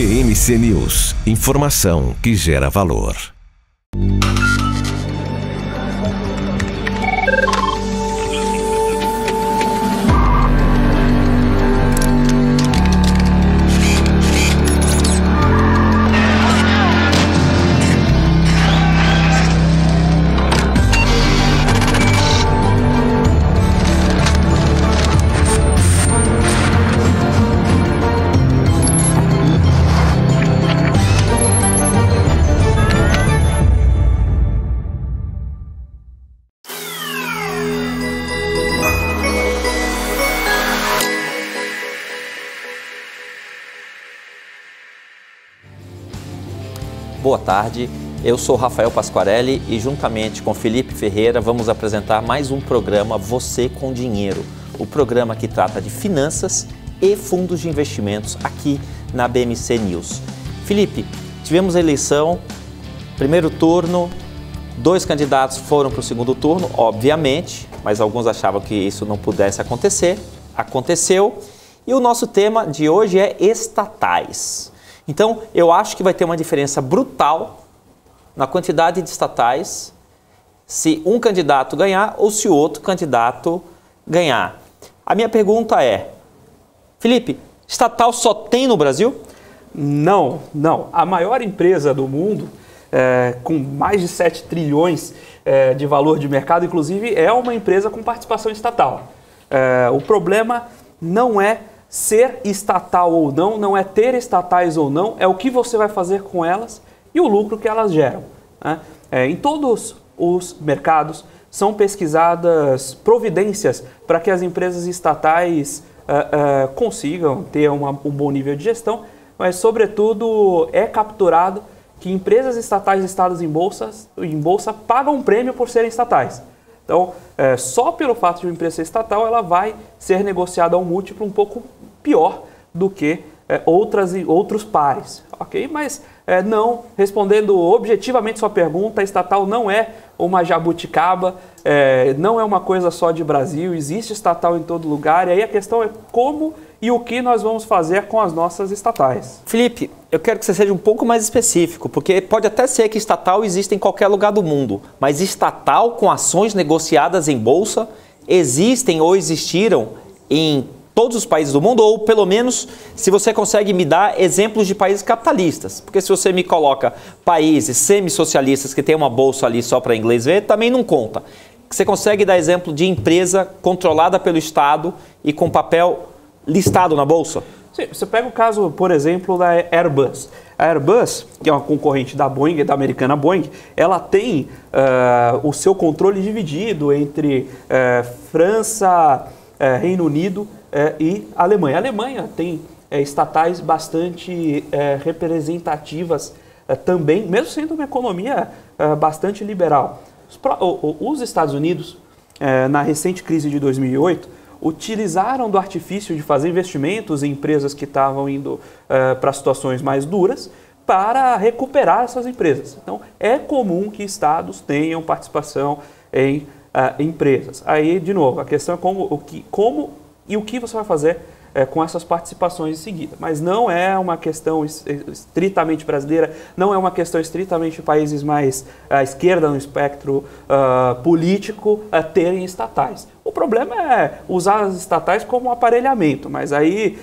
BMC News, informação que gera valor. Boa tarde, eu sou Rafael Pasquarelli e juntamente com Felipe Ferreira vamos apresentar mais um programa Você com Dinheiro, o programa que trata de finanças e fundos de investimentos aqui na BMC News. Felipe, tivemos a eleição, primeiro turno, 2 candidatos foram para o segundo turno, obviamente, mas alguns achavam que isso não pudesse acontecer, aconteceu, e o nosso tema de hoje é estatais. Então, eu acho que vai ter uma diferença brutal na quantidade de estatais se um candidato ganhar ou se o outro candidato ganhar. A minha pergunta é, Felipe, estatal só tem no Brasil? Não. A maior empresa do mundo, com mais de 7 trilhões de valor de mercado, inclusive, é uma empresa com participação estatal. O problema não é ser estatal ou não é ter estatais ou não, é o que você vai fazer com elas e o lucro que elas geram, né? Em todos os mercados são pesquisadas providências para que as empresas estatais consigam ter um bom nível de gestão, mas sobretudo é capturado que empresas estatais listadas em bolsa pagam um prêmio por serem estatais. Então, só pelo fato de uma empresa ser estatal, ela vai ser negociada a um múltiplo um pouco pior do que outros pares, ok? Mas não, respondendo objetivamente sua pergunta, a estatal não é uma jabuticaba, não é uma coisa só de Brasil, existe estatal em todo lugar, e aí a questão é como e o que nós vamos fazer com as nossas estatais. Felipe, eu quero que você seja um pouco mais específico, porque pode até ser que estatal existe em qualquer lugar do mundo, mas estatal com ações negociadas em bolsa existem ou existiram em todos os países do mundo, ou pelo menos se você consegue me dar exemplos de países capitalistas, porque se você me coloca países semi-socialistas que tem uma bolsa ali só para inglês ver, também não conta. Você consegue dar exemplo de empresa controlada pelo Estado e com papel listado na bolsa? Sim, você pega o caso, por exemplo, da Airbus. A Airbus, que é uma concorrente da Boeing, da americana Boeing, ela tem o seu controle dividido entre França, Reino Unido e Alemanha. A Alemanha tem estatais bastante representativas também, mesmo sendo uma economia bastante liberal. Os Estados Unidos, na recente crise de 2008, utilizaram do artifício de fazer investimentos em empresas que estavam indo para situações mais duras para recuperar essas empresas. Então, é comum que estados tenham participação em empresas. Aí, de novo, a questão é como e o que você vai fazer com essas participações em seguida. Mas não é uma questão estritamente brasileira, não é uma questão estritamente de países mais à esquerda no espectro político terem estatais. O problema é usar as estatais como aparelhamento, mas aí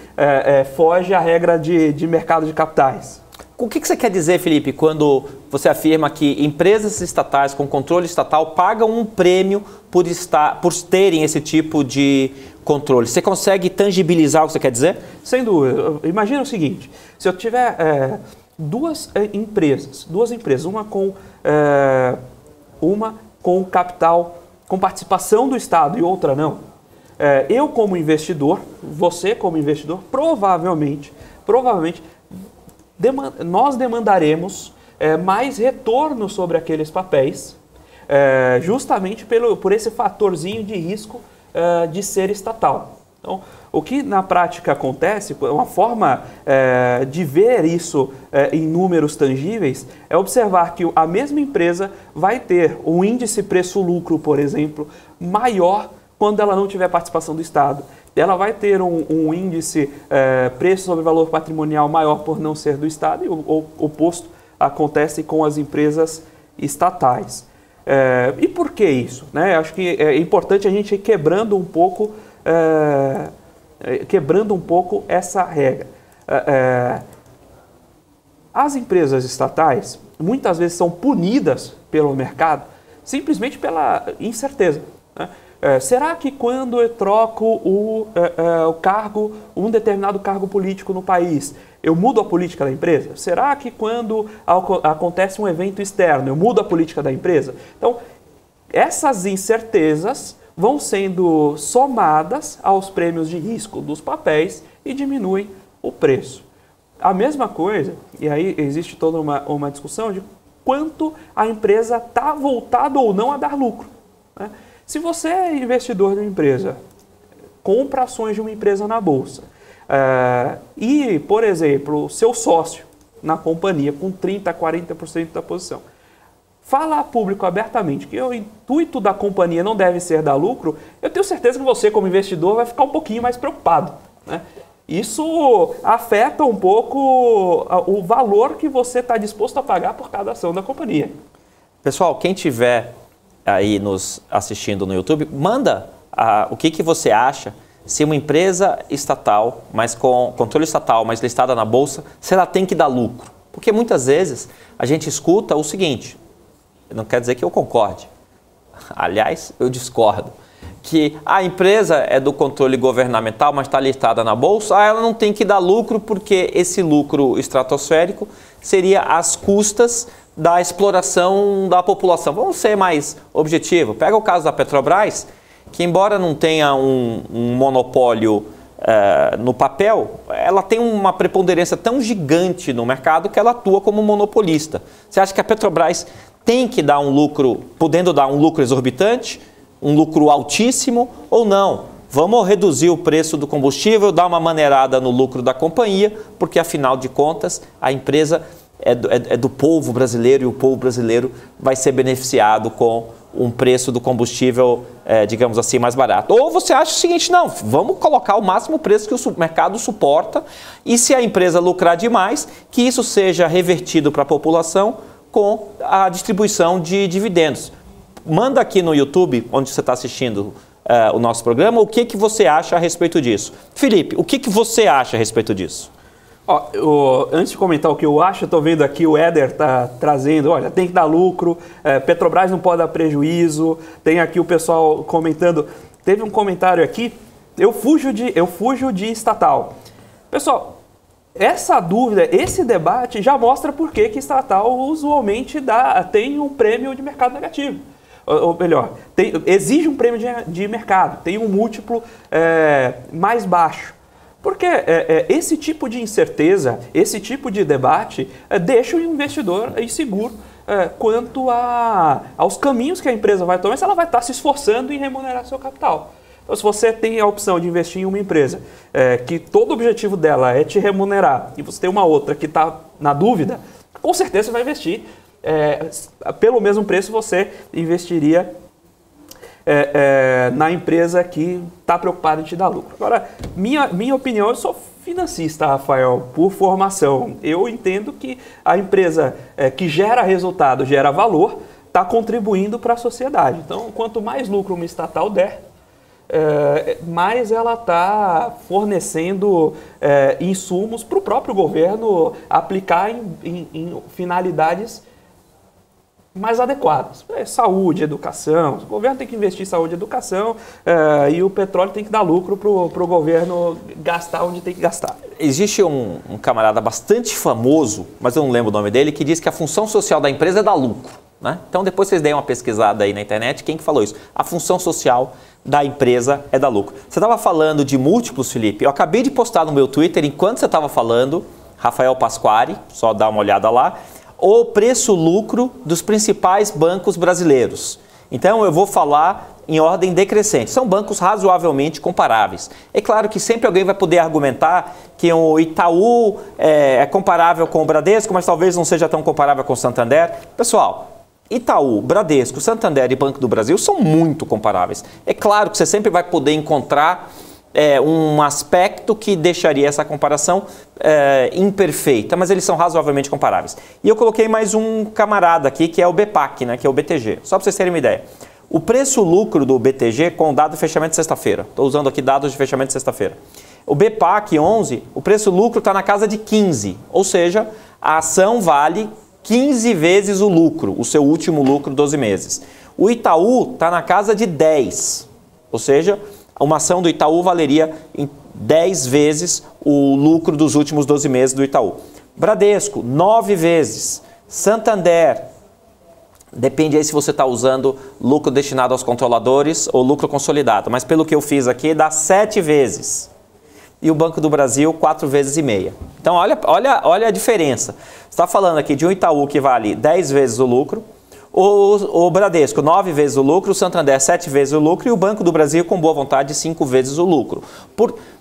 foge a regra de mercado de capitais. O que você quer dizer, Felipe, quando você afirma que empresas estatais com controle estatal pagam um prêmio por terem esse tipo de controle? Você consegue tangibilizar o que você quer dizer? Sem dúvida. Imagina o seguinte, se eu tiver duas empresas, uma com capital, com participação do Estado e outra não, eu como investidor, você como investidor, provavelmente nós demandaremos mais retorno sobre aqueles papéis, justamente por esse fatorzinho de risco de ser estatal. Então, o que na prática acontece, uma forma de ver isso em números tangíveis, é observar que a mesma empresa vai ter um índice preço-lucro, por exemplo, maior quando ela não tiver participação do Estado. ela vai ter um índice preço sobre valor patrimonial maior por não ser do Estado, e o oposto acontece com as empresas estatais. E por que isso? Né? Acho que é importante a gente ir quebrando um pouco essa regra. As empresas estatais muitas vezes são punidas pelo mercado simplesmente pela incerteza. Né? Será que quando eu troco um determinado cargo político no país, eu mudo a política da empresa? Será que quando acontece um evento externo, eu mudo a política da empresa? Então, essas incertezas vão sendo somadas aos prêmios de risco dos papéis e diminuem o preço. A mesma coisa, e aí existe toda uma discussão de quanto a empresa está voltada ou não a dar lucro. Né? Se você é investidor de uma empresa, compra ações de uma empresa na bolsa, e, por exemplo, o seu sócio na companhia com 30% a 40% da posição, fala a público abertamente que o intuito da companhia não deve ser dar lucro, eu tenho certeza que você, como investidor, vai ficar um pouquinho mais preocupado. Né? Isso afeta um pouco o valor que você está disposto a pagar por cada ação da companhia. Pessoal, quem tiver aí nos assistindo no YouTube, manda o que você acha se uma empresa estatal, mas com controle estatal, mas listada na bolsa, se ela tem que dar lucro. Porque muitas vezes a gente escuta o seguinte, não quer dizer que eu concorde, aliás, eu discordo, que a empresa é do controle governamental, mas está listada na bolsa, ela não tem que dar lucro porque esse lucro estratosférico seria às custas da exploração da população. Vamos ser mais objetivo. Pega o caso da Petrobras, que embora não tenha um monopólio no papel, ela tem uma preponderância tão gigante no mercado que ela atua como monopolista. Você acha que a Petrobras tem que dar um lucro, podendo dar um lucro exorbitante, um lucro altíssimo ou não? Vamos reduzir o preço do combustível, dar uma maneirada no lucro da companhia, porque afinal de contas a empresa é do povo brasileiro e o povo brasileiro vai ser beneficiado com um preço do combustível, digamos assim, mais barato. Ou você acha o seguinte, não, vamos colocar o máximo preço que o mercado suporta e se a empresa lucrar demais, que isso seja revertido para a população com a distribuição de dividendos. Manda aqui no YouTube, onde você está assistindo o nosso programa, o que você acha a respeito disso. Felipe, o que você acha a respeito disso? Antes de comentar o que eu acho, eu estou vendo aqui o Éder está trazendo, olha, tem que dar lucro, Petrobras não pode dar prejuízo, tem aqui o pessoal comentando, teve um comentário aqui, eu fujo de estatal. Pessoal, essa dúvida, esse debate já mostra por que estatal usualmente tem um prêmio de mercado negativo. Ou melhor, exige um prêmio de mercado, tem um múltiplo mais baixo. Porque esse tipo de incerteza, esse tipo de debate deixa o investidor inseguro quanto aos caminhos que a empresa vai tomar, se ela vai estar se esforçando em remunerar seu capital. Então, se você tem a opção de investir em uma empresa que todo o objetivo dela é te remunerar e você tem uma outra que está na dúvida, com certeza você vai investir. Pelo mesmo preço você investiria na empresa que está preocupada em te dar lucro. Agora, minha opinião, eu sou financista, Rafael, por formação. Eu entendo que a empresa que gera resultado, gera valor, está contribuindo para a sociedade. Então, quanto mais lucro uma estatal der, mais ela está fornecendo insumos para o próprio governo aplicar em finalidades mais adequadas. Saúde, educação. O governo tem que investir em saúde e educação e o petróleo tem que dar lucro para o governo gastar onde tem que gastar. Existe um camarada bastante famoso, mas eu não lembro o nome dele, que diz que a função social da empresa é dar lucro. Né? Então depois vocês deem uma pesquisada aí na internet, quem que falou isso? A função social da empresa é dar lucro. Você estava falando de múltiplos, Felipe, eu acabei de postar no meu Twitter, enquanto você estava falando, Rafael Pasquari, só dá uma olhada lá, o preço-lucro dos principais bancos brasileiros. Então eu vou falar em ordem decrescente. São bancos razoavelmente comparáveis. É claro que sempre alguém vai poder argumentar que o Itaú é comparável com o Bradesco, mas talvez não seja tão comparável com o Santander. Pessoal, Itaú, Bradesco, Santander e Banco do Brasil são muito comparáveis. É claro que você sempre vai poder encontrar um aspecto que deixaria essa comparação imperfeita, mas eles são razoavelmente comparáveis. E eu coloquei mais um camarada aqui, que é o BPAC, né, que é o BTG. Só para vocês terem uma ideia. O preço-lucro do BTG com o dado de fechamento de sexta-feira. Estou usando aqui dados de fechamento de sexta-feira. O BPAC 11, o preço-lucro está na casa de 15, ou seja, a ação vale 15 vezes o lucro, o seu último lucro, 12 meses. O Itaú está na casa de 10, ou seja, uma ação do Itaú valeria em 10 vezes o lucro dos últimos 12 meses do Itaú. Bradesco, 9 vezes. Santander, depende aí se você está usando lucro destinado aos controladores ou lucro consolidado, mas pelo que eu fiz aqui, dá 7 vezes. E o Banco do Brasil, 4,5 vezes. Então, olha a diferença. Você está falando aqui de um Itaú que vale 10 vezes o lucro, o Bradesco, 9 vezes o lucro, o Santander, 7 vezes o lucro e o Banco do Brasil, com boa vontade, 5 vezes o lucro.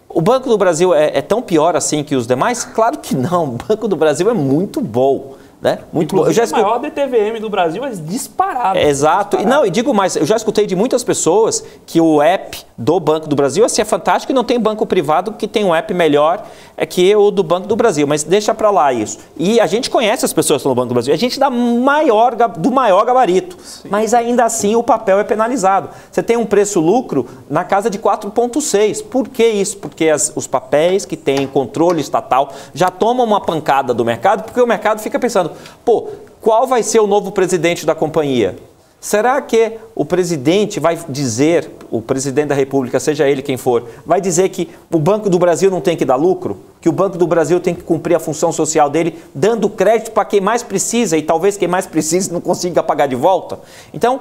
O Banco do Brasil é tão pior assim que os demais? Claro que não. O Banco do Brasil é muito bom. Né? Muito bom. O maior DTVM do Brasil é disparado. Exato. Disparado. E digo mais, eu já escutei de muitas pessoas que o app do Banco do Brasil assim, é fantástico e não tem banco privado que tem um app melhor que o do Banco do Brasil, mas deixa para lá isso. E a gente conhece as pessoas que estão no Banco do Brasil, a gente dá do maior gabarito, sim, mas ainda assim o papel é penalizado. Você tem um preço-lucro na casa de 4,6. Por que isso? Porque os papéis que têm controle estatal já tomam uma pancada do mercado, porque o mercado fica pensando, pô, qual vai ser o novo presidente da companhia? Será que o presidente vai dizer, o presidente da República, seja ele quem for, vai dizer que o Banco do Brasil não tem que dar lucro? Que o Banco do Brasil tem que cumprir a função social dele, dando crédito para quem mais precisa e talvez quem mais precisa não consiga pagar de volta? Então,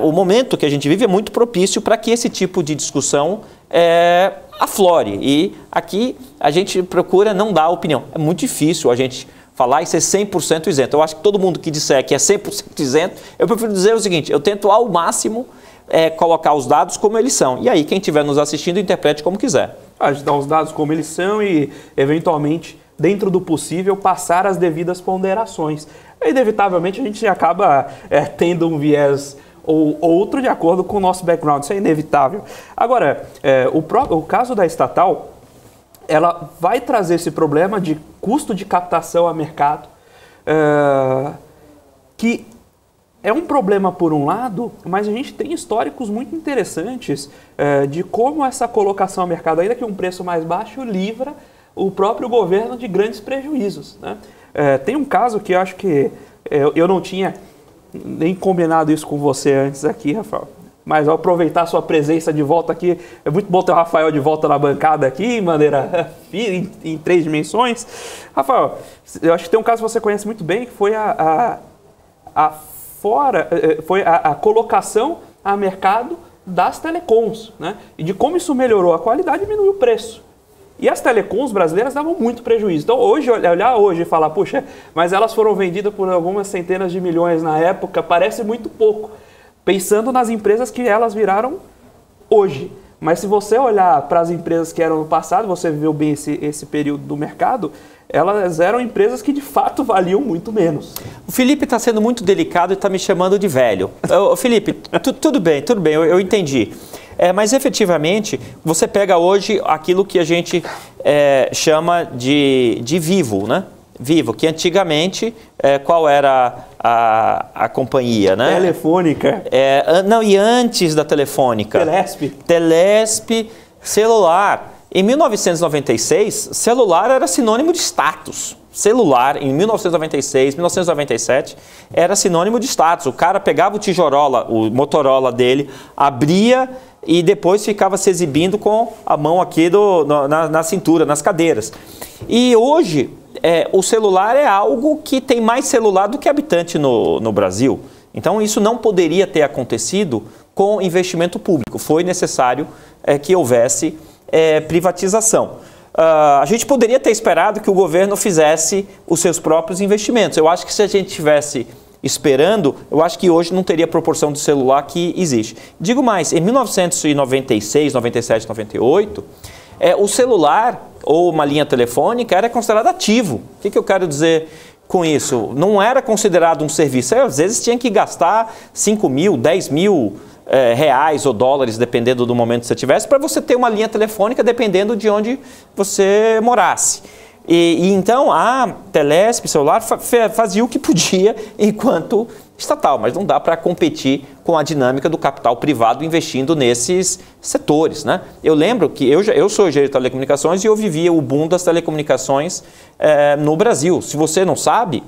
o momento que a gente vive é muito propício para que esse tipo de discussão aflore. E aqui a gente procura não dar opinião. É muito difícil a gente falar e ser 100% isento. Eu acho que todo mundo que disser que é 100% isento, eu prefiro dizer o seguinte, eu tento ao máximo colocar os dados como eles são. E aí quem estiver nos assistindo interprete como quiser. A gente dá os dados como eles são e, eventualmente, dentro do possível, passar as devidas ponderações. Inevitavelmente a gente acaba tendo um viés ou outro de acordo com o nosso background. Isso é inevitável. Agora, o caso da estatal, ela vai trazer esse problema de custo de captação a mercado, que é um problema por um lado, mas a gente tem históricos muito interessantes de como essa colocação a mercado, ainda que um preço mais baixo, livra o próprio governo de grandes prejuízos, né? Tem um caso que eu acho que eu não tinha nem combinado isso com você antes aqui, Rafael. Mas ao aproveitar a sua presença de volta aqui, é muito bom ter o Rafael de volta na bancada aqui, em maneira em 3 dimensões. Rafael, eu acho que tem um caso que você conhece muito bem, que foi a colocação a mercado das telecoms, né? E de como isso melhorou a qualidade e diminuiu o preço. E as telecoms brasileiras davam muito prejuízo. Então, olhar hoje e falar, puxa, mas elas foram vendidas por algumas centenas de milhões na época, parece muito pouco. Pensando nas empresas que elas viraram hoje. Mas se você olhar para as empresas que eram no passado, você viveu bem esse período do mercado, elas eram empresas que de fato valiam muito menos. O Felipe está sendo muito delicado e está me chamando de velho. Felipe, tudo bem, eu entendi. Mas efetivamente, você pega hoje aquilo que a gente chama de Vivo, né? Vivo, que antigamente, qual era a companhia, né? Telefônica. Não, e antes da Telefônica? Telesp. Telesp, celular. Em 1996, celular era sinônimo de status. Celular, em 1996, 1997, era sinônimo de status. O cara pegava o Motorola dele, abria e depois ficava se exibindo com a mão aqui na cintura, nas cadeiras. E hoje, o celular é algo que tem mais celular do que habitante no Brasil. Então, isso não poderia ter acontecido com investimento público. Foi necessário que houvesse privatização. A gente poderia ter esperado que o governo fizesse os seus próprios investimentos. Eu acho que se a gente tivesse esperando, eu acho que hoje não teria a proporção de celular que existe. Digo mais, em 1996, 97, 98, o celular ou uma linha telefônica era considerado ativo. O que eu quero dizer com isso? Não era considerado um serviço. Às vezes tinha que gastar 5 mil, 10 mil reais ou dólares, dependendo do momento que você tivesse, para você ter uma linha telefônica dependendo de onde você morasse. E então a Telesp celular fazia o que podia enquanto estatal, mas não dá para competir com a dinâmica do capital privado investindo nesses setores, né? Eu lembro que eu sou engenheiro de telecomunicações e eu vivia o boom das telecomunicações no Brasil. Se você não sabe,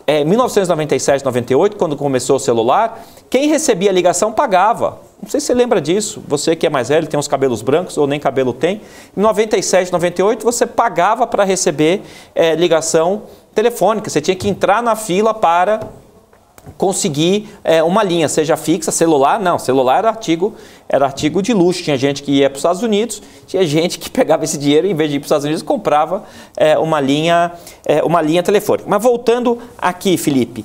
em 1997, 98, quando começou o celular, quem recebia a ligação pagava. Não sei se você lembra disso. Você que é mais velho, tem uns cabelos brancos ou nem cabelo tem. Em 97, 98, você pagava para receber ligação telefônica. Você tinha que entrar na fila para conseguir uma linha, seja fixa, celular. Não, celular era artigo de luxo. Tinha gente que ia para os Estados Unidos, tinha gente que pegava esse dinheiro e, em vez de ir para os Estados Unidos, comprava uma linha telefônica. Mas voltando aqui, Felipe.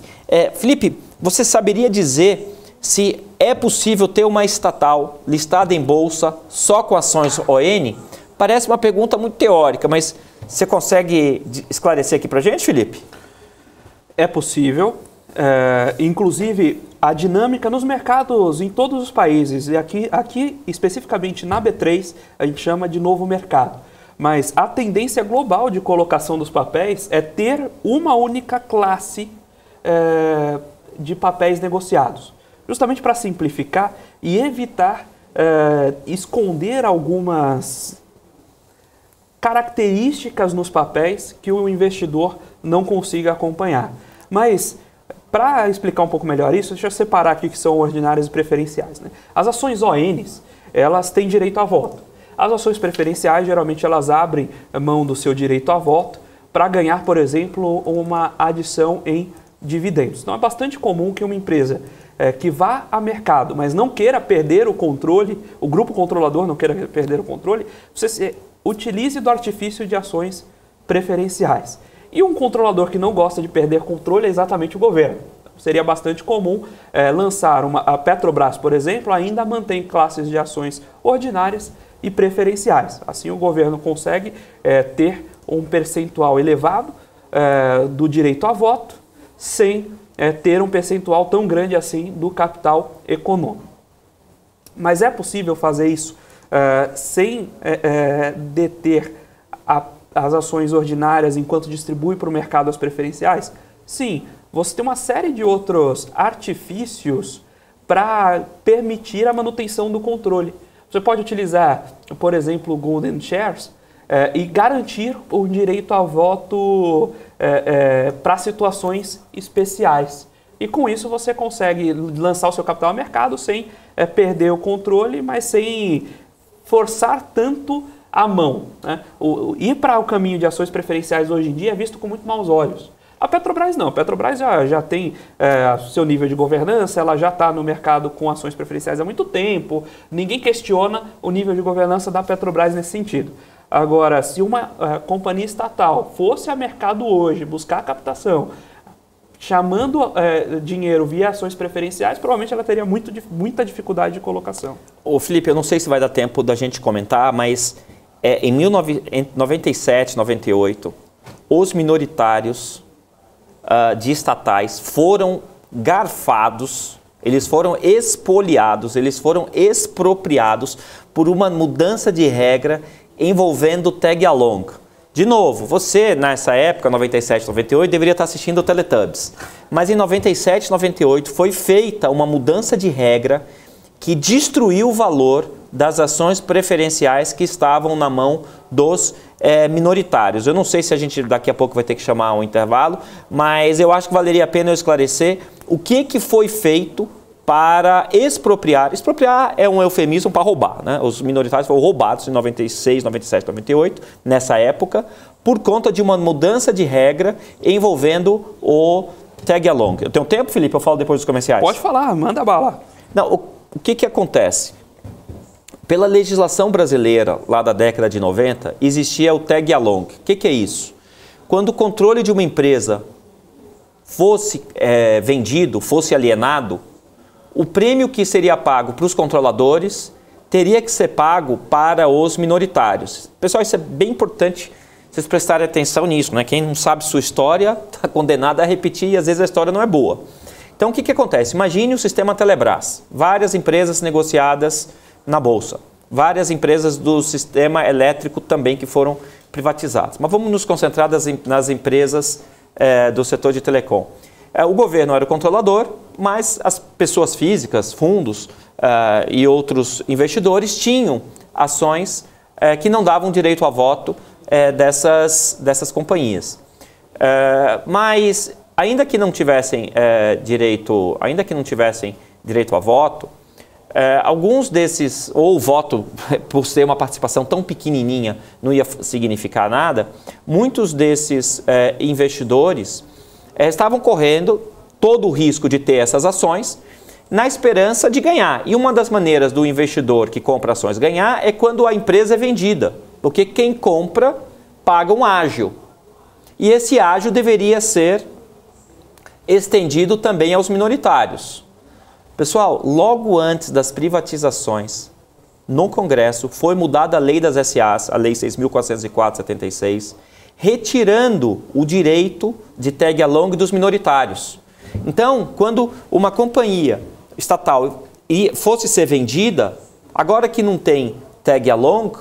Felipe, você saberia dizer se é possível ter uma estatal listada em bolsa só com ações ON? Parece uma pergunta muito teórica, mas você consegue esclarecer aqui para a gente, Felipe? É possível. Inclusive, a dinâmica nos mercados em todos os países, e aqui especificamente na B3, a gente chama de novo mercado. Mas a tendência global de colocação dos papéis é ter uma única classe de papéis negociados. Justamente para simplificar e evitar esconder algumas características nos papéis que o investidor não consiga acompanhar. Mas, para explicar um pouco melhor isso, deixa eu separar aqui o que são ordinárias e preferenciais, né? As ações ONs, elas têm direito a voto. As ações preferenciais, geralmente, elas abrem mão do seu direito a voto para ganhar, por exemplo, uma adição em dividendos. Então, é bastante comum que uma empresa que vá a mercado, mas não queira perder o controle, o grupo controlador não queira perder o controle, você utilize do artifício de ações preferenciais. E um controlador que não gosta de perder controle é exatamente o governo. Seria bastante comum lançar a Petrobras, por exemplo, ainda mantém classes de ações ordinárias e preferenciais. Assim o governo consegue ter um percentual elevado do direito a voto, sem ter um percentual tão grande assim do capital econômico. Mas é possível fazer isso sem deter as ações ordinárias enquanto distribui para o mercado as preferenciais? Sim, você tem uma série de outros artifícios para permitir a manutenção do controle. Você pode utilizar, por exemplo, o Golden Shares e garantir o direito a voto para situações especiais. E com isso você consegue lançar o seu capital ao mercado sem perder o controle, mas sem forçar tanto a mão, né? Ir para o caminho de ações preferenciais hoje em dia é visto com muito maus olhos. A Petrobras não. A Petrobras já tem seu nível de governança, ela já está no mercado com ações preferenciais há muito tempo. Ninguém questiona o nível de governança da Petrobras nesse sentido. Agora, se uma companhia estatal fosse a mercado hoje buscar captação, chamando dinheiro via ações preferenciais, provavelmente ela teria muita dificuldade de colocação. Ô Felipe, eu não sei se vai dar tempo da gente comentar, mas em 1997, 98, os minoritários de estatais foram garfados, eles foram expoliados, eles foram expropriados por uma mudança de regra envolvendo tag-along. De novo, você nessa época, 97, 98, deveria estar assistindo o Teletubbies. Mas em 97, 98 foi feita uma mudança de regra que destruiu o valor das ações preferenciais que estavam na mão dos minoritários. Eu não sei se a gente daqui a pouco vai ter que chamar um intervalo, mas eu acho que valeria a pena eu esclarecer o que foi feito para expropriar. Expropriar é um eufemismo para roubar, né? Os minoritários foram roubados em 96, 97, 98, nessa época, por conta de uma mudança de regra envolvendo o tag-along. Eu tenho tempo, Felipe? Eu falo depois dos comerciais. Pode falar, manda bala. Não, o que acontece? Pela legislação brasileira, lá da década de 90, existia o tag-along. O que é isso? Quando o controle de uma empresa fosse vendido, fosse alienado, o prêmio que seria pago para os controladores teria que ser pago para os minoritários. Pessoal, isso é bem importante vocês prestarem atenção nisso, né? Quem não sabe sua história está condenado a repetir e às vezes a história não é boa. Então, o que acontece? Imagine o sistema Telebrás, várias empresas negociadas na Bolsa, várias empresas do sistema elétrico também que foram privatizadas. Mas vamos nos concentrar nas empresas do setor de telecom. O governo era o controlador, mas as pessoas físicas, fundos e outros investidores tinham ações que não davam direito a voto dessas companhias. Mas ainda que não tivessem direito a voto, alguns desses, ou o voto por ser uma participação tão pequenininha não ia significar nada, muitos desses investidores estavam correndo todo o risco de ter essas ações na esperança de ganhar. E uma das maneiras do investidor que compra ações ganhar é quando a empresa é vendida, porque quem compra paga um ágio. E esse ágio deveria ser estendido também aos minoritários. Pessoal, logo antes das privatizações, no Congresso, foi mudada a lei das SAs, a Lei 6.404/76, retirando o direito de tag-along dos minoritários. Então, quando uma companhia estatal fosse ser vendida, agora que não tem tag-along,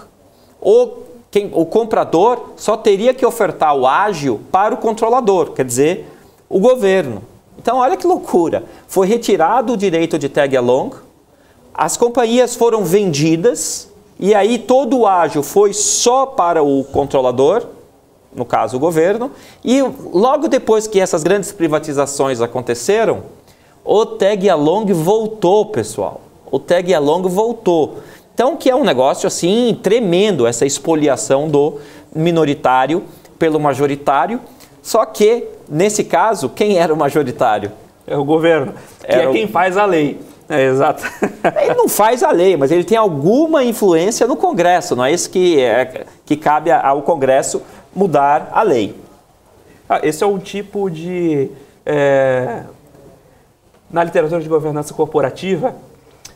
o comprador só teria que ofertar o ágio para o controlador, quer dizer, o governo. Então, olha que loucura. Foi retirado o direito de tag-along, as companhias foram vendidas e aí todo o ágio foi só para o controlador, no caso o governo, e logo depois que essas grandes privatizações aconteceram, o tag-along voltou, pessoal. O tag-along voltou. Então, que é um negócio assim tremendo, essa expoliação do minoritário pelo majoritário. Só que, nesse caso, quem era o majoritário? É o governo, que é quem faz a lei. Exato. Ele não faz a lei, mas ele tem alguma influência no Congresso. Não é isso que cabe ao Congresso mudar a lei. Esse é um tipo de... na literatura de governança corporativa,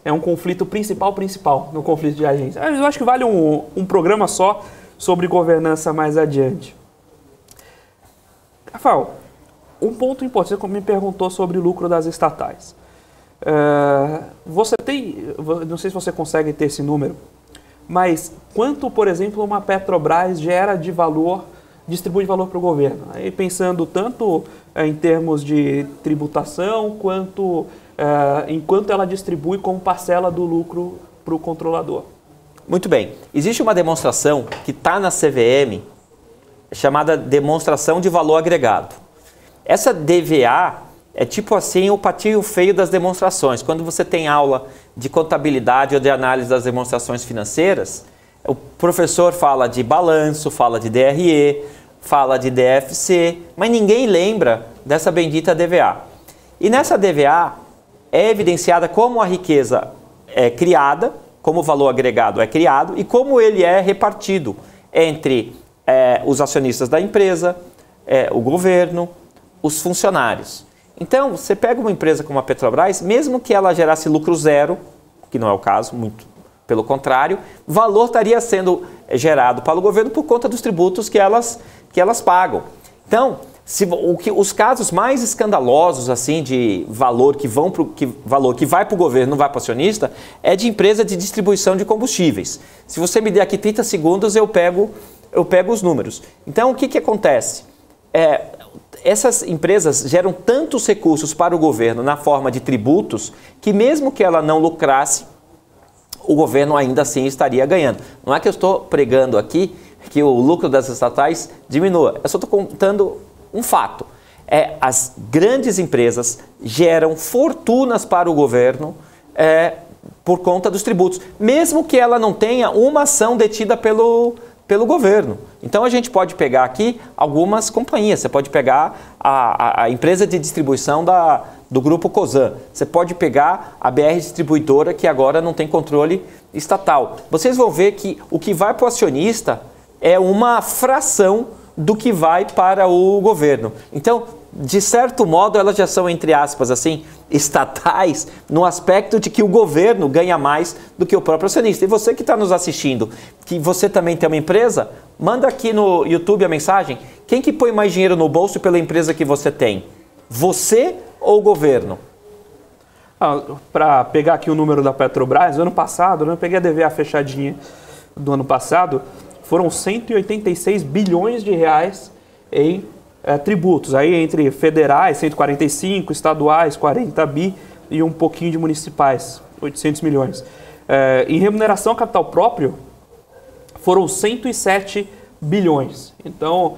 é um conflito principal no conflito de agência. Eu acho que vale um programa só sobre governança mais adiante. Rafael, um ponto importante, você me perguntou sobre o lucro das estatais. Você tem, não sei se você consegue ter esse número, mas quanto, por exemplo, uma Petrobras gera de valor, distribui de valor para o governo? Aí pensando tanto em termos de tributação, quanto enquanto ela distribui como parcela do lucro para o controlador. Muito bem. Existe uma demonstração que está na CVM, chamada demonstração de valor agregado. Essa DVA é tipo assim o patinho feio das demonstrações. Quando você tem aula de contabilidade ou de análise das demonstrações financeiras, o professor fala de balanço, fala de DRE, fala de DFC, mas ninguém lembra dessa bendita DVA. E nessa DVA é evidenciada como a riqueza é criada, como o valor agregado é criado e como ele é repartido entre os acionistas da empresa, o governo, os funcionários. Então, você pega uma empresa como a Petrobras, mesmo que ela gerasse lucro zero, que não é o caso, muito pelo contrário, valor estaria sendo gerado para o governo por conta dos tributos que elas pagam. Então, os casos mais escandalosos assim de valor que vai para o governo, não vai para o acionista, é de empresa de distribuição de combustíveis. Se você me der aqui 30 segundos, eu pego os números. Então, o que acontece? Essas empresas geram tantos recursos para o governo na forma de tributos que mesmo que ela não lucrasse, o governo ainda assim estaria ganhando. Não é que eu estou pregando aqui que o lucro das estatais diminua. Eu só estou contando um fato. As grandes empresas geram fortunas para o governo por conta dos tributos, mesmo que ela não tenha uma ação detida pelo governo. Então a gente pode pegar aqui algumas companhias. Você pode pegar a empresa de distribuição do grupo Cosan. Você pode pegar a BR Distribuidora, que agora não tem controle estatal. Vocês vão ver que o que vai para o acionista é uma fração do que vai para o governo. Então, de certo modo, elas já são, entre aspas, assim, estatais, no aspecto de que o governo ganha mais do que o próprio acionista. E você que está nos assistindo, que você também tem uma empresa, manda aqui no YouTube a mensagem. Quem que põe mais dinheiro no bolso pela empresa que você tem? Você ou o governo? Para pegar aqui o número da Petrobras, ano passado, eu peguei a DVA fechadinha do ano passado, foram 186 bilhões de reais em tributos, aí entre federais, 145, estaduais, 40 bi e um pouquinho de municipais, 800 milhões. Em remuneração a capital próprio, foram 107 bilhões. Então,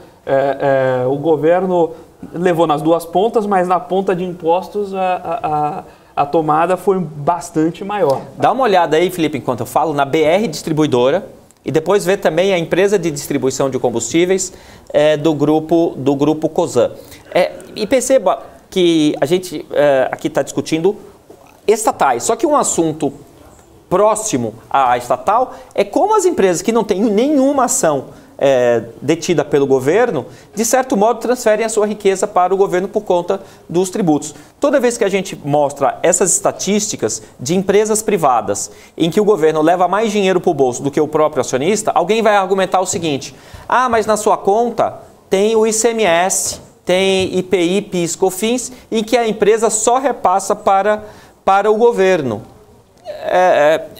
o governo levou nas duas pontas, mas na ponta de impostos a tomada foi bastante maior. Dá uma olhada aí, Felipe, enquanto eu falo, na BR Distribuidora e depois vê também a empresa de distribuição de combustíveis do grupo Cosan. E perceba que a gente aqui está discutindo estatais, só que um assunto próximo à estatal é como as empresas que não têm nenhuma ação detida pelo governo, de certo modo transferem a sua riqueza para o governo por conta dos tributos. Toda vez que a gente mostra essas estatísticas de empresas privadas em que o governo leva mais dinheiro para o bolso do que o próprio acionista, alguém vai argumentar o seguinte: ah, mas na sua conta tem o ICMS, tem IPI, PIS, COFINS, em que a empresa só repassa para o governo.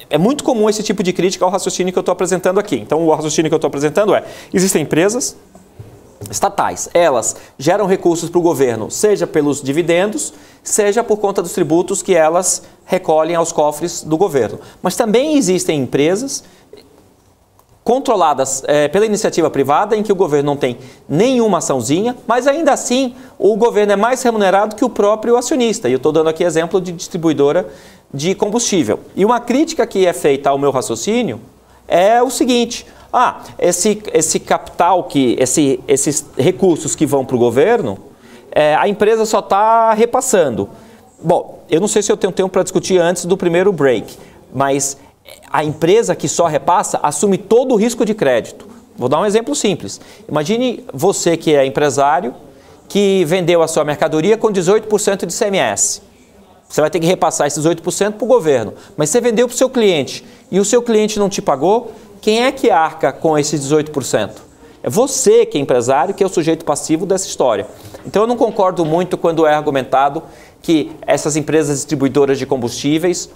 É muito comum esse tipo de crítica ao raciocínio que eu estou apresentando aqui. Então, o raciocínio que eu estou apresentando existem empresas estatais, elas geram recursos para o governo, seja pelos dividendos, seja por conta dos tributos que elas recolhem aos cofres do governo. Mas também existem empresas controladas pela iniciativa privada, em que o governo não tem nenhuma açãozinha, mas ainda assim o governo é mais remunerado que o próprio acionista. E eu estou dando aqui exemplo de distribuidora de combustível. E uma crítica que é feita ao meu raciocínio é o seguinte: esse capital, esses recursos que vão para o governo, a empresa só está repassando. Bom, eu não sei se eu tenho tempo para discutir antes do primeiro break, mas a empresa que só repassa assume todo o risco de crédito. Vou dar um exemplo simples. Imagine você que é empresário, que vendeu a sua mercadoria com 18% de ICMS. Você vai ter que repassar esses 8% para o governo. Mas você vendeu para o seu cliente e o seu cliente não te pagou, quem é que arca com esses 18%? É você que é empresário, que é o sujeito passivo dessa história. Então eu não concordo muito quando é argumentado que essas empresas distribuidoras de combustíveis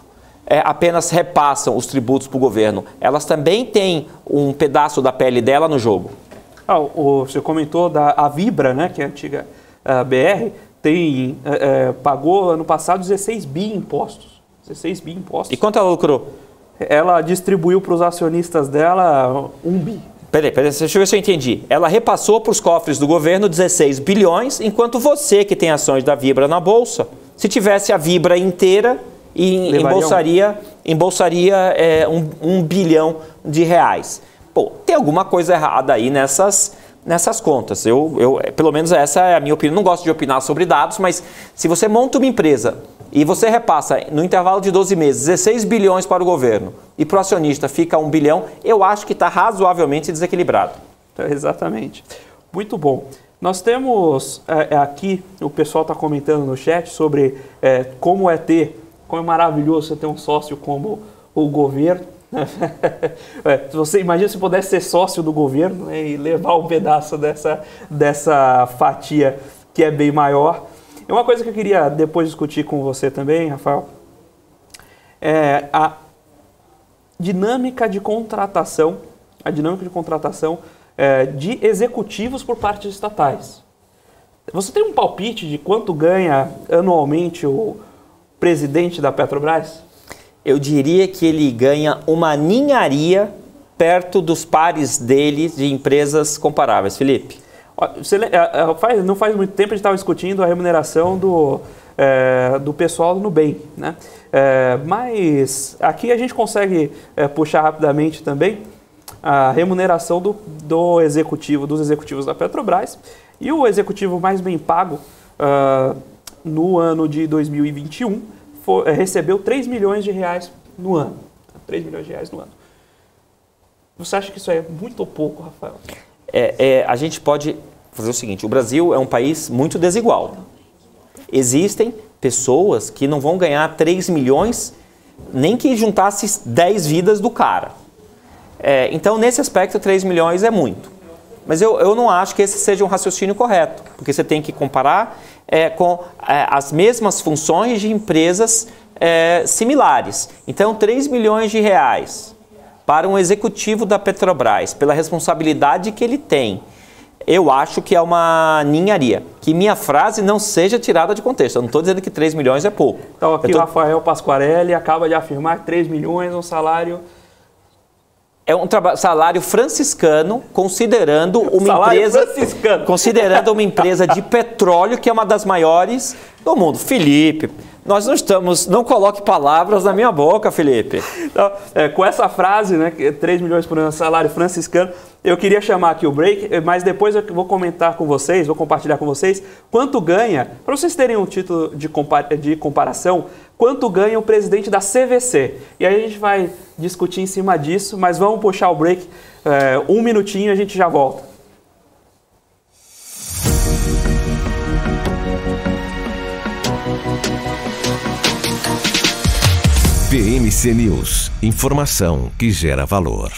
apenas repassam os tributos para o governo. Elas também têm um pedaço da pele dela no jogo. Você comentou da Vibra, né, que é a antiga BR, pagou ano passado 16 bi em impostos. 16 bi em impostos. E quanto ela lucrou? Ela distribuiu para os acionistas dela 1 bi. Peraí, deixa eu ver se eu entendi. Ela repassou para os cofres do governo 16 bilhões, enquanto você que tem ações da Vibra na Bolsa, se tivesse a Vibra inteira, embolsaria 1 bilhão de reais. Pô, tem alguma coisa errada aí nessas contas. Pelo menos essa é a minha opinião. Não gosto de opinar sobre dados, mas se você monta uma empresa e você repassa no intervalo de 12 meses 16 bilhões para o governo e para o acionista fica 1 bilhão, eu acho que está razoavelmente desequilibrado. Exatamente. Muito bom. Nós temos aqui, o pessoal está comentando no chat sobre como é maravilhoso você ter um sócio como o governo. Você imagina se pudesse ser sócio do governo, né, e levar um pedaço dessa fatia que é bem maior. E uma coisa que eu queria depois discutir com você também, Rafael, é a dinâmica de contratação, de executivos por partes estatais. Você tem um palpite de quanto ganha anualmente o presidente da Petrobras? Eu diria que ele ganha uma ninharia perto dos pares dele de empresas comparáveis. Felipe? Não faz muito tempo a gente estava discutindo a remuneração do pessoal do Nubank, né? Mas aqui a gente consegue puxar rapidamente também a remuneração dos executivos da Petrobras. E o executivo mais bem pago no ano de 2021 recebeu 3 milhões de reais no ano. 3 milhões de reais no ano. Você acha que isso é muito ou pouco, Rafael? A gente pode fazer o seguinte: o Brasil é um país muito desigual. Existem pessoas que não vão ganhar 3 milhões nem que juntasse 10 vidas do cara. Então, nesse aspecto, 3 milhões é muito. Mas eu não acho que esse seja um raciocínio correto, porque você tem que comparar com as mesmas funções de empresas similares. Então, 3 milhões de reais para um executivo da Petrobras, pela responsabilidade que ele tem, eu acho que é uma ninharia. Que minha frase não seja tirada de contexto. Eu não estou dizendo que 3 milhões é pouco. Então aqui o Rafael Pasquarelli acaba de afirmar que 3 milhões é um salário... É um salário franciscano, considerando uma empresa de petróleo que é uma das maiores do mundo. Felipe, nós não coloque palavras na minha boca, Felipe. Então, com essa frase, né, 3 milhões por ano, salário franciscano, eu queria chamar aqui o break, mas depois eu vou comentar com vocês, vou compartilhar com vocês quanto ganha, para vocês terem um título de comparação, quanto ganha o presidente da CVC. E aí a gente vai discutir em cima disso, mas vamos puxar o break, 1 minutinho e a gente já volta. PMC News. Informação que gera valor.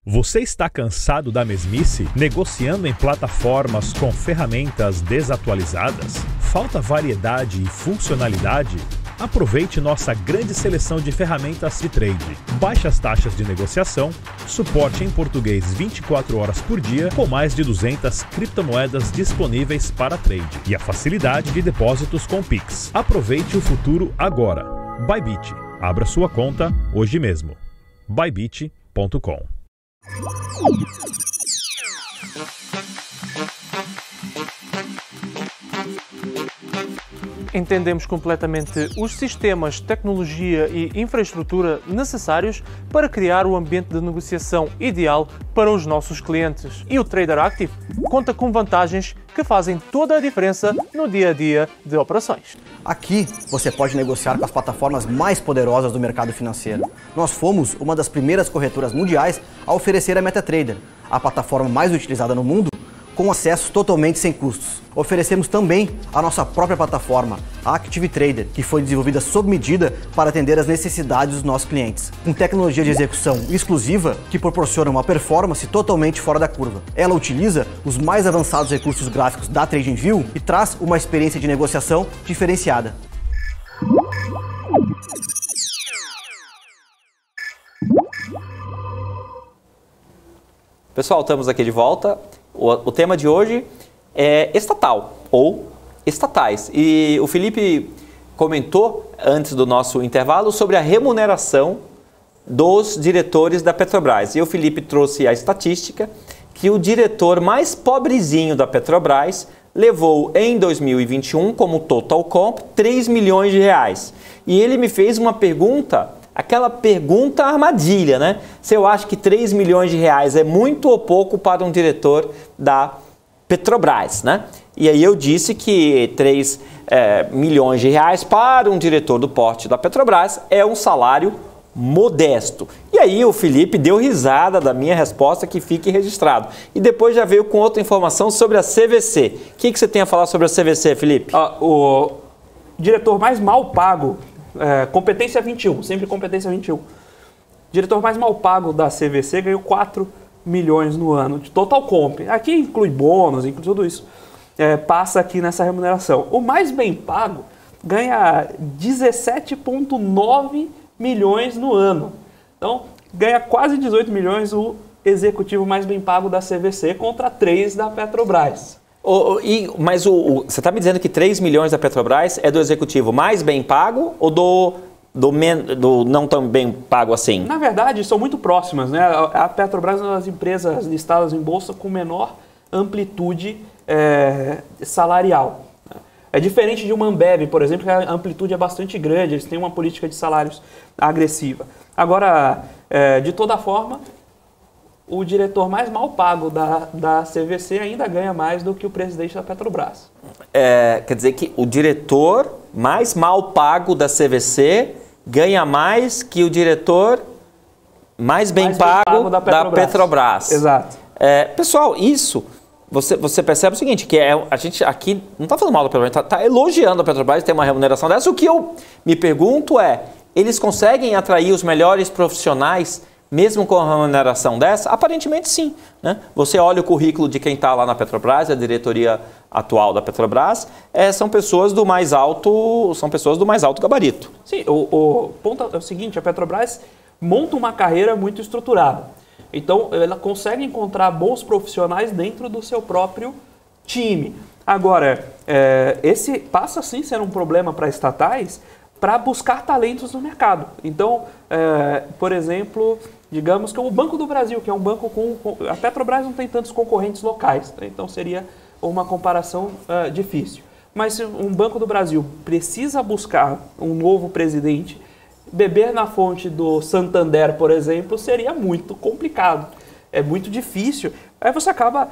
Você está cansado da mesmice, negociando em plataformas com ferramentas desatualizadas? Falta variedade e funcionalidade? Aproveite nossa grande seleção de ferramentas de trade. Baixas taxas de negociação, suporte em português 24 horas por dia, com mais de 200 criptomoedas disponíveis para trade e a facilidade de depósitos com Pix. Aproveite o futuro agora. Bybit. Abra sua conta hoje mesmo. Bybit.com. Entendemos completamente os sistemas, tecnologia e infraestrutura necessários para criar o ambiente de negociação ideal para os nossos clientes. E o Trader Active conta com vantagens que fazem toda a diferença no dia a dia de operações. Aqui você pode negociar com as plataformas mais poderosas do mercado financeiro. Nós fomos uma das primeiras corretoras mundiais a oferecer a MetaTrader, a plataforma mais utilizada no mundo, com acesso totalmente sem custos. Oferecemos também a nossa própria plataforma, a Active Trader, que foi desenvolvida sob medida para atender às necessidades dos nossos clientes, com tecnologia de execução exclusiva que proporciona uma performance totalmente fora da curva. Ela utiliza os mais avançados recursos gráficos da TradingView e traz uma experiência de negociação diferenciada. Pessoal, estamos aqui de volta. O tema de hoje é estatal ou estatais. E o Felipe comentou antes do nosso intervalo sobre a remuneração dos diretores da Petrobras. E o Felipe trouxe a estatística que o diretor mais pobrezinho da Petrobras levou em 2021 como total comp 3 milhões de reais. E ele me fez uma pergunta, aquela pergunta armadilha, né? Se eu acho que 3 milhões de reais é muito ou pouco para um diretor da Petrobras, né? E aí eu disse que 3 milhões de reais para um diretor do porte da Petrobras é um salário modesto. E aí o Felipe deu risada da minha resposta, que fique registrado. E depois já veio com outra informação sobre a CVC. O que você tem a falar sobre a CVC, Felipe? O diretor mais mal pago, competência 21, sempre competência 21. Diretor mais mal pago da CVC ganhou 4 milhões no ano de total comp. Aqui inclui bônus, inclui tudo isso. passa aqui nessa remuneração. O mais bem pago ganha 17,9 milhões no ano. Então, ganha quase 18 milhões o executivo mais bem pago da CVC contra 3 da Petrobras. Mas você está me dizendo que 3 milhões da Petrobras é do executivo mais bem pago ou do não tão bem pago assim? Na verdade, são muito próximas, né? A Petrobras é uma das empresas listadas em bolsa com menor amplitude salarial. É diferente de uma Ambev, por exemplo, que a amplitude é bastante grande, eles têm uma política de salários agressiva. Agora, de toda forma, o diretor mais mal pago da CVC ainda ganha mais do que o presidente da Petrobras. Quer dizer que o diretor mais mal pago da CVC ganha mais que o diretor mais bem pago da Petrobras. Exato. Pessoal, isso... Você percebe o seguinte, que a gente aqui não está falando mal da Petrobras, está elogiando a Petrobras ter uma remuneração dessa. O que eu me pergunto eles conseguem atrair os melhores profissionais mesmo com a remuneração dessa? Aparentemente sim, né? Você olha o currículo de quem está lá na Petrobras, a diretoria atual da Petrobras, são pessoas do mais alto gabarito. Sim, o ponto é o seguinte, a Petrobras monta uma carreira muito estruturada. Então, ela consegue encontrar bons profissionais dentro do seu próprio time. Agora, esse passa sim a ser um problema para estatais para buscar talentos no mercado. Então, por exemplo, digamos que o Banco do Brasil, que é um banco a Petrobras não tem tantos concorrentes locais, né? Então seria uma comparação difícil. Mas se um Banco do Brasil precisa buscar um novo presidente, beber na fonte do Santander, por exemplo, seria muito complicado. É muito difícil. Aí você acaba...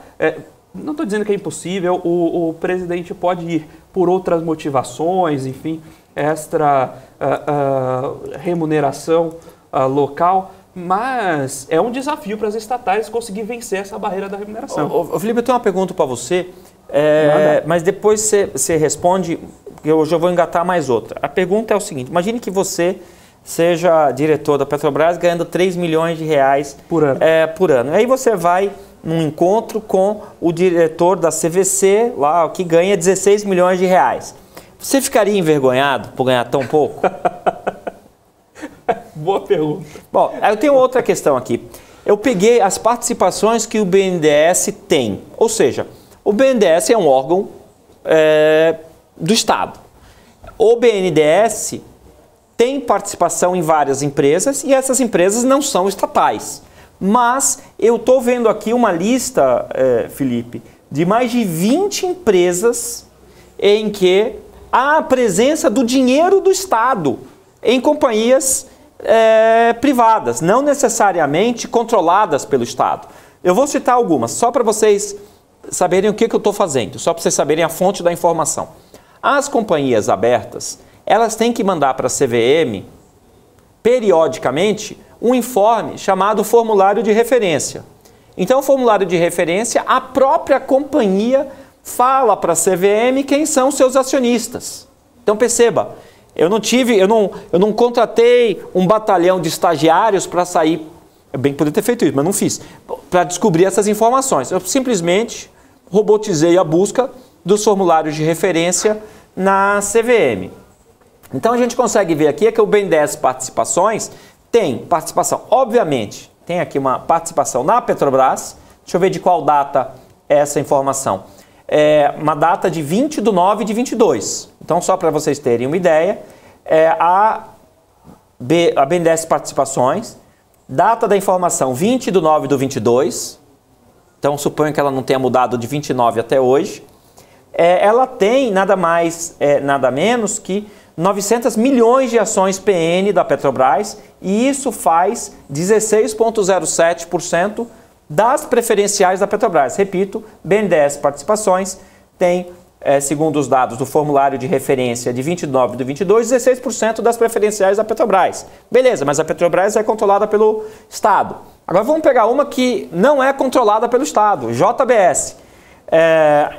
não estou dizendo que é impossível, o presidente pode ir por outras motivações, enfim, extra remuneração local, mas é um desafio para as estatais conseguir vencer essa barreira da remuneração. Felipe, eu tenho uma pergunta para você, mas depois você responde, eu já vou engatar mais outra. A pergunta é o seguinte, imagine que você seja diretor da Petrobras ganhando 3 milhões de reais por ano. Por ano. Aí você vai num encontro com o diretor da CVC, lá, que ganha 16 milhões de reais. Você ficaria envergonhado por ganhar tão pouco? Boa pergunta. Bom, eu tenho outra questão aqui. Eu peguei as participações que o BNDES tem. Ou seja, o BNDES é um órgão do Estado. O BNDES tem participação em várias empresas e essas empresas não são estatais. Mas eu estou vendo aqui uma lista, Felipe, de mais de 20 empresas em que há a presença do dinheiro do Estado em companhias privadas, não necessariamente controladas pelo Estado. Eu vou citar algumas, só para vocês saberem o que eu estou fazendo, só para vocês saberem a fonte da informação. As companhias abertas, elas têm que mandar para a CVM, periodicamente, um informe chamado formulário de referência. Então, o formulário de referência, a própria companhia fala para a CVM quem são seus acionistas. Então, perceba, eu não contratei um batalhão de estagiários para sair, eu bem poderia ter feito isso, mas não fiz, para descobrir essas informações. Eu simplesmente robotizei a busca dos formulários de referência na CVM. Então a gente consegue ver aqui que o BNDES Participações tem participação, obviamente, tem aqui uma participação na Petrobras. Deixa eu ver de qual data é essa informação. É uma data de 20/9/22. Então, só para vocês terem uma ideia, a BNDES Participações, data da informação 20/9/22. Então, suponho que ela não tenha mudado de 29 até hoje. Ela tem nada mais, nada menos que 900 milhões de ações PN da Petrobras e isso faz 16,07% das preferenciais da Petrobras. Repito, BNDES Participações tem, segundo os dados do formulário de referência de 29/22, 16% das preferenciais da Petrobras. Beleza, mas a Petrobras é controlada pelo Estado. Agora vamos pegar uma que não é controlada pelo Estado, JBS.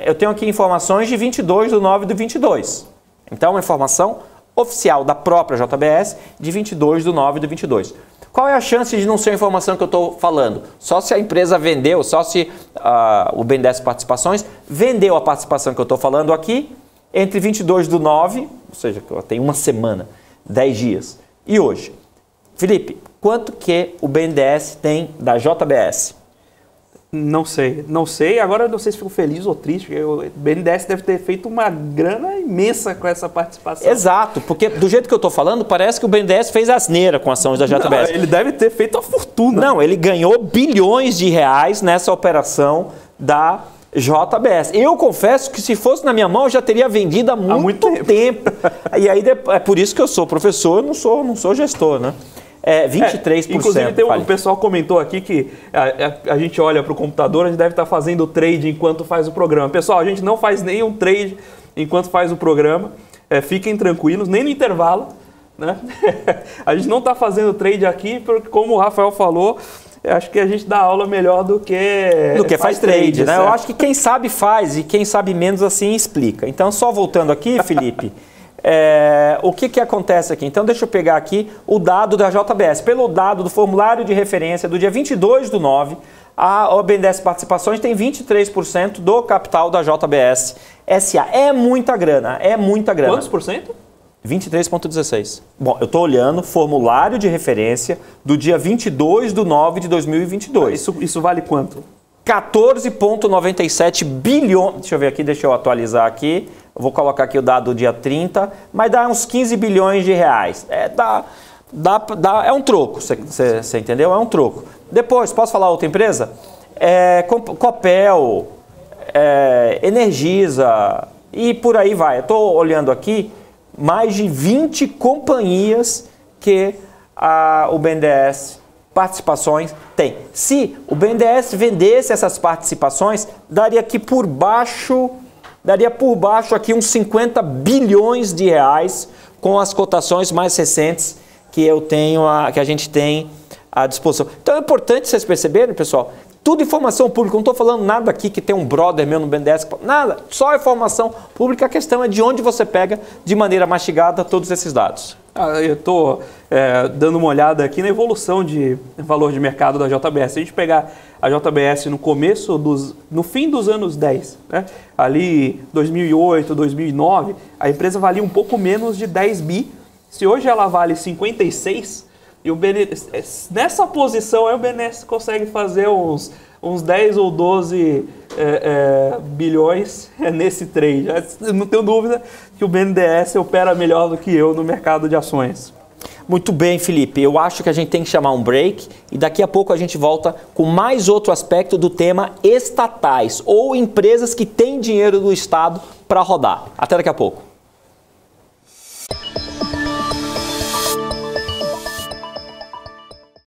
Eu tenho aqui informações de 22/9/22. Então, uma informação oficial da própria JBS de 22/9/22. Qual é a chance de não ser a informação que eu estou falando? Só se a empresa vendeu, só se o BNDES Participações vendeu a participação que eu estou falando aqui entre 22/9, ou seja, tem uma semana, 10 dias, e hoje. Felipe, quanto que o BNDES tem da JBS? Não sei. Agora eu não sei se fico feliz ou triste, porque o BNDES deve ter feito uma grana imensa com essa participação. Exato, porque do jeito que eu estou falando, parece que o BNDES fez asneira com ações da JBS. Não, ele deve ter feito uma fortuna. Não, ele ganhou bilhões de reais nessa operação da JBS. Eu confesso que se fosse na minha mão, eu já teria vendido há muito tempo. E aí é por isso que eu sou professor, não sou gestor, né? 23%. Inclusive, o pessoal comentou aqui que a gente olha para o computador, a gente deve estar fazendo trade enquanto faz o programa. Pessoal, a gente não faz nenhum trade enquanto faz o programa. Fiquem tranquilos, nem no intervalo. Né? A gente não está fazendo trade aqui, porque como o Rafael falou, acho que a gente dá aula melhor do que faz trade, né? Eu acho que quem sabe faz e quem sabe menos assim explica. Então, só voltando aqui, Felipe... o que acontece aqui? Então, deixa eu pegar aqui o dado da JBS. Pelo dado do formulário de referência do dia 22/9, a BNDES Participações tem 23% do capital da JBS SA. É muita grana, Quantos por cento? 23,16. Bom, eu estou olhando formulário de referência do dia 22/9/2022. Isso vale quanto? 14,97 bilhões. Deixa eu ver aqui, deixa eu atualizar aqui. Eu vou colocar aqui o dado do dia 30, mas dá uns 15 bilhões de reais. É um troco, você entendeu? É um troco. Depois, posso falar outra empresa? Copel, Energisa e por aí vai. Eu estou olhando aqui mais de 20 companhias que o BNDES Participações tem. Se o BNDES vendesse essas participações, daria por baixo aqui uns 50 bilhões de reais com as cotações mais recentes que a gente tem à disposição. Então é importante vocês perceberem, pessoal, tudo informação pública, não estou falando nada aqui que tem um brother meu no BNDES, nada, só informação pública, a questão é de onde você pega de maneira mastigada todos esses dados. Eu estou dando uma olhada aqui na evolução de valor de mercado da JBS. Se a gente pegar a JBS no fim dos anos 10, né? Ali 2008, 2009, a empresa valia um pouco menos de 10 bi. Se hoje ela vale 56, e o BNDES, nessa posição aí o BNDES consegue fazer uns 10 ou 12 bilhões nesse trade. Eu não tenho dúvida que o BNDES opera melhor do que eu no mercado de ações. Muito bem, Felipe. Eu acho que a gente tem que chamar um break e daqui a pouco a gente volta com mais outro aspecto do tema estatais ou empresas que têm dinheiro do Estado para rodar. Até daqui a pouco.